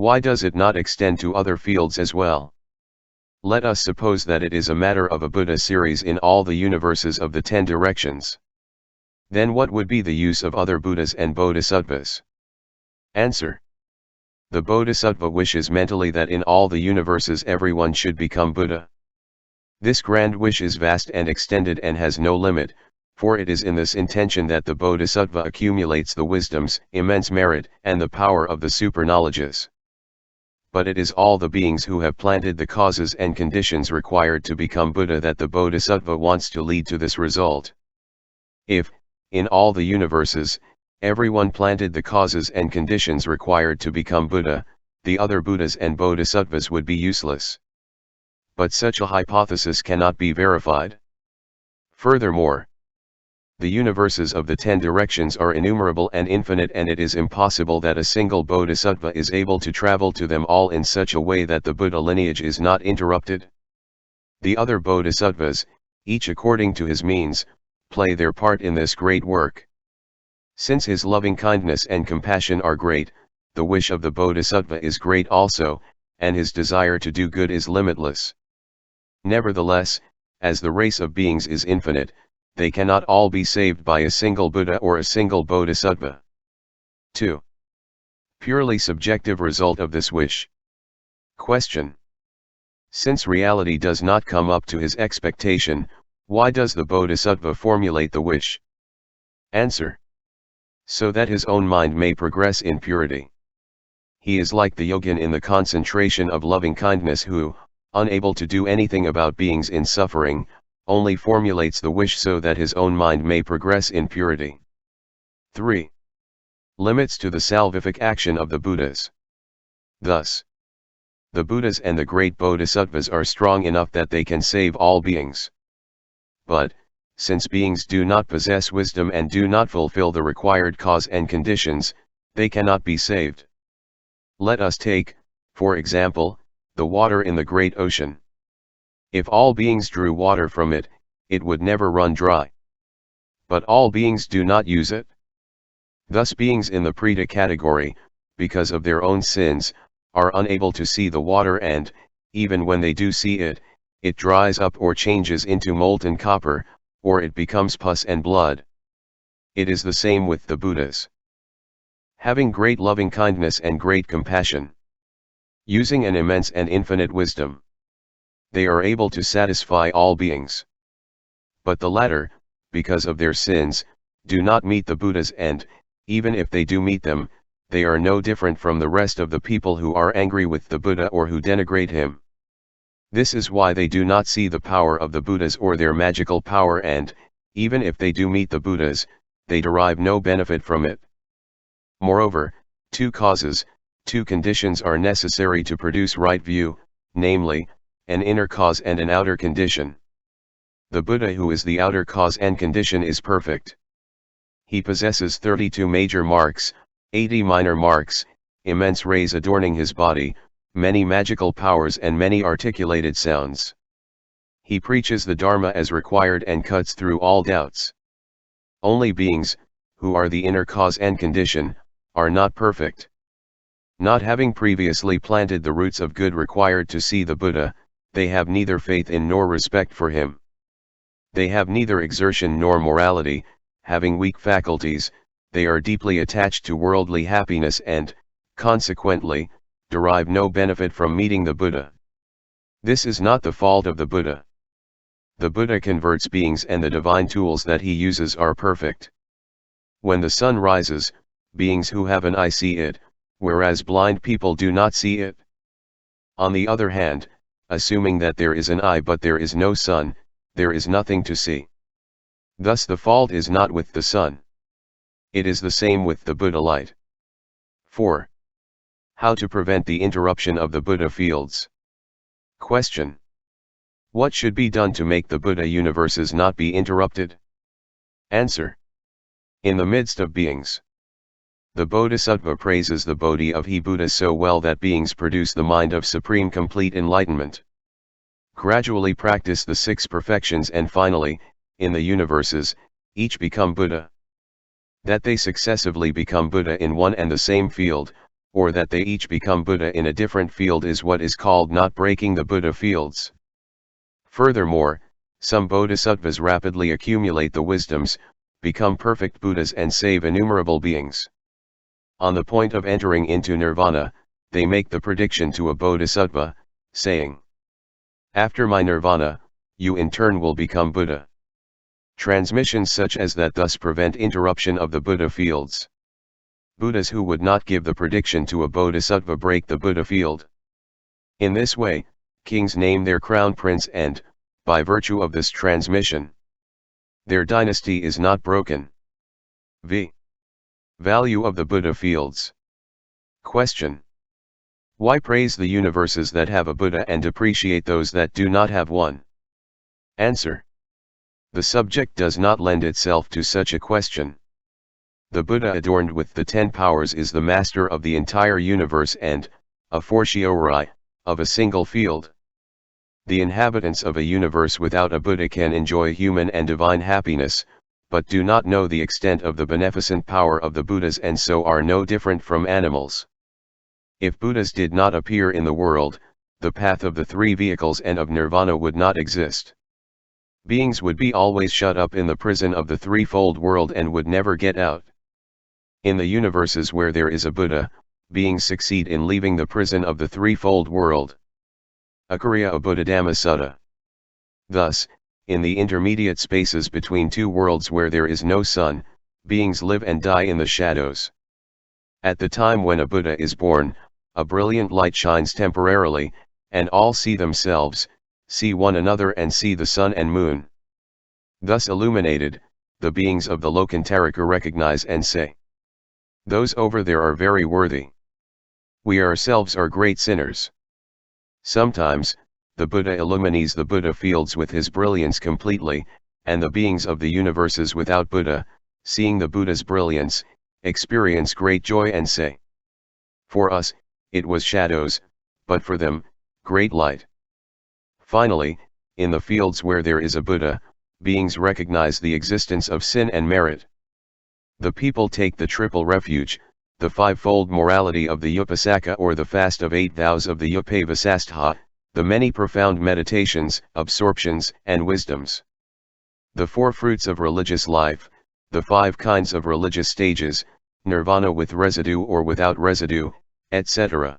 Why does it not extend to other fields as well? Let us suppose that it is a matter of a Buddha series in all the universes of the 10 directions. Then what would be the use of other Buddhas and Bodhisattvas? Answer. The Bodhisattva wishes mentally that in all the universes everyone should become Buddha. This grand wish is vast and extended and has no limit, for it is in this intention that the Bodhisattva accumulates the wisdoms, immense merit, and the power of the super-knowledges. But it is all the beings who have planted the causes and conditions required to become Buddha that the Bodhisattva wants to lead to this result. If, in all the universes, everyone planted the causes and conditions required to become Buddha, the other Buddhas and Bodhisattvas would be useless. But such a hypothesis cannot be verified. Furthermore, the universes of the 10 directions are innumerable and infinite, and it is impossible that a single Bodhisattva is able to travel to them all in such a way that the Buddha lineage is not interrupted. The other Bodhisattvas, each according to his means, play their part in this great work. Since his loving kindness and compassion are great, the wish of the Bodhisattva is great also, and his desire to do good is limitless. Nevertheless, as the race of beings is infinite, they cannot all be saved by a single Buddha or a single Bodhisattva. 2. Purely subjective result of this wish. Question. Since reality does not come up to his expectation, why does the Bodhisattva formulate the wish? Answer. So that his own mind may progress in purity. He is like the yogin in the concentration of loving kindness who, unable to do anything about beings in suffering, only formulates the wish so that his own mind may progress in purity. 3. Limits to the salvific action of the Buddhas. Thus, the Buddhas and the great Bodhisattvas are strong enough that they can save all beings. But, since beings do not possess wisdom and do not fulfill the required cause and conditions, they cannot be saved. Let us take, for example, the water in the great ocean. If all beings drew water from it, it would never run dry. But all beings do not use it. Thus beings in the Preta category, because of their own sins, are unable to see the water, and, even when they do see it, it dries up or changes into molten copper, or it becomes pus and blood. It is the same with the Buddhas. Having great loving kindness and great compassion, using an immense and infinite wisdom, they are able to satisfy all beings. But the latter, because of their sins, do not meet the Buddhas, and, even if they do meet them, they are no different from the rest of the people who are angry with the Buddha or who denigrate him. This is why they do not see the power of the Buddhas or their magical power, and, even if they do meet the Buddhas, they derive no benefit from it. Moreover, 2 causes, 2 conditions are necessary to produce right view, namely, an inner cause and an outer condition. The Buddha who is the outer cause and condition is perfect. He possesses 32 major marks, 80 minor marks, immense rays adorning his body, many magical powers and many articulated sounds. He preaches the Dharma as required and cuts through all doubts. Only beings, who are the inner cause and condition, are not perfect. Not having previously planted the roots of good required to see the Buddha, they have neither faith in nor respect for him. They have neither exertion nor morality, having weak faculties, they are deeply attached to worldly happiness and, consequently, derive no benefit from meeting the Buddha. This is not the fault of the Buddha. The Buddha converts beings and the divine tools that he uses are perfect. When the sun rises, beings who have an eye see it, whereas blind people do not see it. On the other hand, assuming that there is an eye but there is no sun, there is nothing to see. Thus the fault is not with the sun. It is the same with the Buddha light. 4. How to prevent the interruption of the Buddha fields. Question. What should be done to make the Buddha universes not be interrupted? Answer. In the midst of beings. The Bodhisattva praises the Bodhi of he Buddha so well that beings produce the mind of supreme complete enlightenment. Gradually practice the 6 perfections and finally, in the universes, each become Buddha. That they successively become Buddha in one and the same field, or that they each become Buddha in a different field is what is called not breaking the Buddha fields. Furthermore, some bodhisattvas rapidly accumulate the wisdoms, become perfect Buddhas and save innumerable beings. On the point of entering into nirvana, they make the prediction to a bodhisattva, saying, "After my nirvana, you in turn will become Buddha." Transmissions such as that thus prevent interruption of the Buddha fields. Buddhas who would not give the prediction to a bodhisattva break the Buddha field. In this way, kings name their crown prince and, by virtue of this transmission, their dynasty is not broken. V. Value of the Buddha fields. Question. Why praise the universes that have a Buddha and depreciate those that do not have one? Answer. The subject does not lend itself to such a question. The Buddha adorned with the 10 powers is the master of the entire universe and, a fortiori, of a single field. The inhabitants of a universe without a Buddha can enjoy human and divine happiness, but do not know the extent of the beneficent power of the Buddhas and so are no different from animals. If Buddhas did not appear in the world, the path of the 3 vehicles and of nirvana would not exist. Beings would be always shut up in the prison of the threefold world and would never get out. In the universes where there is a Buddha, beings succeed in leaving the prison of the threefold world. Acchariya abbhutadhamma sutta. Thus, in the intermediate spaces between 2 worlds where there is no sun, beings live and die in the shadows. At the time when a Buddha is born, a brilliant light shines temporarily, and all see themselves, see one another and see the sun and moon. Thus illuminated, the beings of the lokantarika recognize and say, "Those over there are very worthy. We ourselves are great sinners." Sometimes, the Buddha illumines the Buddha fields with his brilliance completely, and the beings of the universes without Buddha, seeing the Buddha's brilliance, experience great joy and say, "For us, it was shadows, but for them, great light." Finally, in the fields where there is a Buddha, beings recognize the existence of sin and merit. The people take the triple refuge, the 5-fold morality of the Upasaka or the fast of 8 vows of the Upavasastha, the many profound meditations, absorptions, and wisdoms. The 4 fruits of religious life, the 5 kinds of religious stages, nirvana with residue or without residue, etc.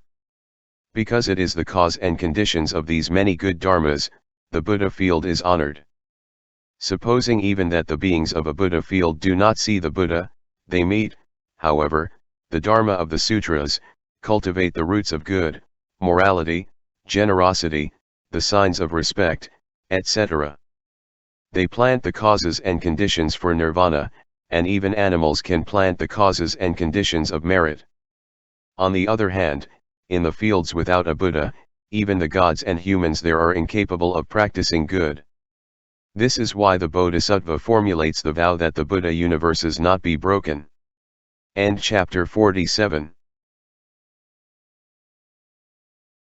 Because it is the cause and conditions of these many good dharmas, the Buddha field is honored. Supposing even that the beings of a Buddha field do not see the Buddha, they meet, however, the dharma of the sutras, cultivate the roots of good, morality, generosity, the signs of respect, etc. They plant the causes and conditions for nirvana, and even animals can plant the causes and conditions of merit. On the other hand, in the fields without a Buddha, even the gods and humans there are incapable of practicing good. This is why the Bodhisattva formulates the vow that the Buddha universes not be broken. End chapter 47.